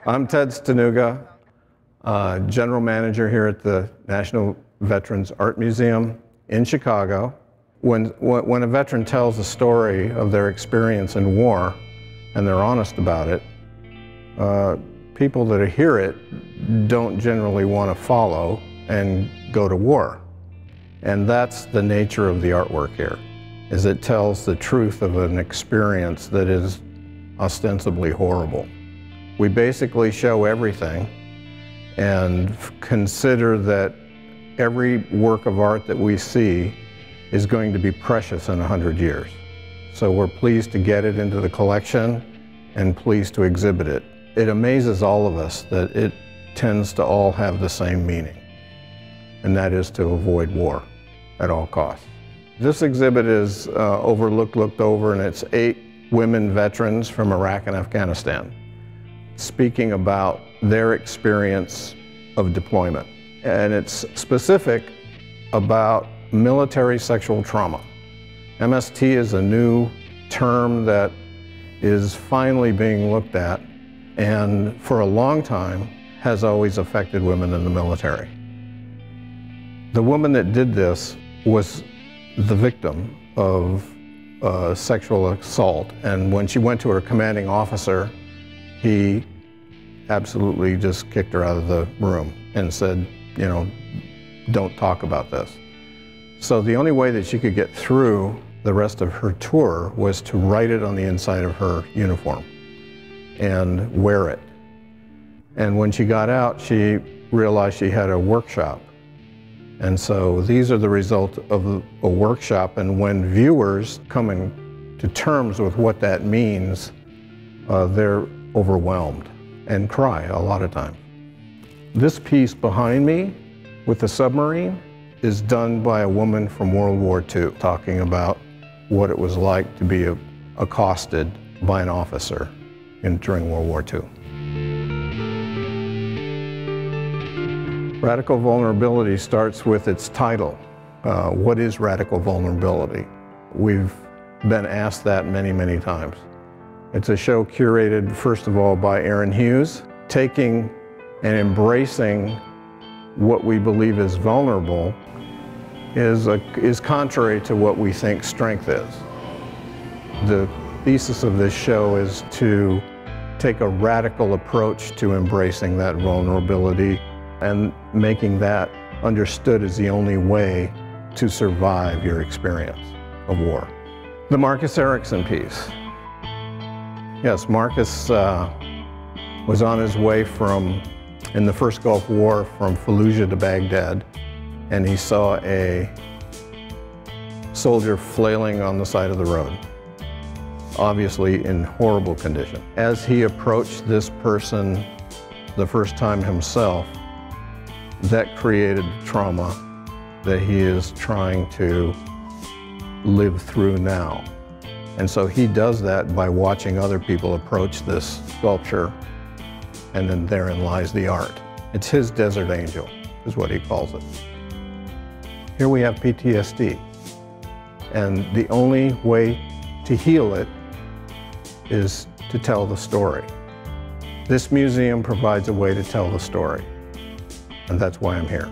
I'm Ted Stanuga, General Manager here at the National Veterans Art Museum in Chicago. When a veteran tells a story of their experience in war, and they're honest about it, people that hear it don't generally want to follow and go to war. And that's the nature of the artwork here, is it tells the truth of an experience that is ostensibly horrible. We basically show everything and consider that every work of art that we see is going to be precious in 100 years. So we're pleased to get it into the collection and pleased to exhibit it. It amazes all of us that it tends to all have the same meaning, and that is to avoid war at all costs. This exhibit is looked over, and it's 8 women veterans from Iraq and Afghanistan speaking about their experience of deployment. And it's specific about military sexual trauma. MST is a new term that is finally being looked at, and for a long time has always affected women in the military. The woman that did this was the victim of sexual assault, and when she went to her commanding officer, he absolutely just kicked her out of the room and said, you know, don't talk about this. So the only way that she could get through the rest of her tour was to write it on the inside of her uniform and wear it. And when she got out, she realized she had a workshop. And so these are the result of a workshop, and when viewers come to terms with what that means, they're overwhelmed and cry a lot of times. This piece behind me with the submarine is done by a woman from World War II, talking about what it was like to be accosted by an officer during World War II. Radical vulnerability starts with its title. What is radical vulnerability? We've been asked that many, many times. It's a show curated, first of all, by Hughes, taking and embracing what we believe is vulnerable is contrary to what we think strength is. The thesis of this show is to take a radical approach to embracing that vulnerability and making that understood as the only way to survive your experience of war. The Marcus Ericson piece. Yes, Marcus was on his way in the first Gulf War from Fallujah to Baghdad, and he saw a soldier flailing on the side of the road, obviously in horrible condition. As he approached this person the first time himself, that created trauma that he is trying to live through now. And so he does that by watching other people approach this sculpture, and then therein lies the art. It's his desert angel, is what he calls it. Here we have PTSD, and the only way to heal it is to tell the story. This museum provides a way to tell the story, and that's why I'm here.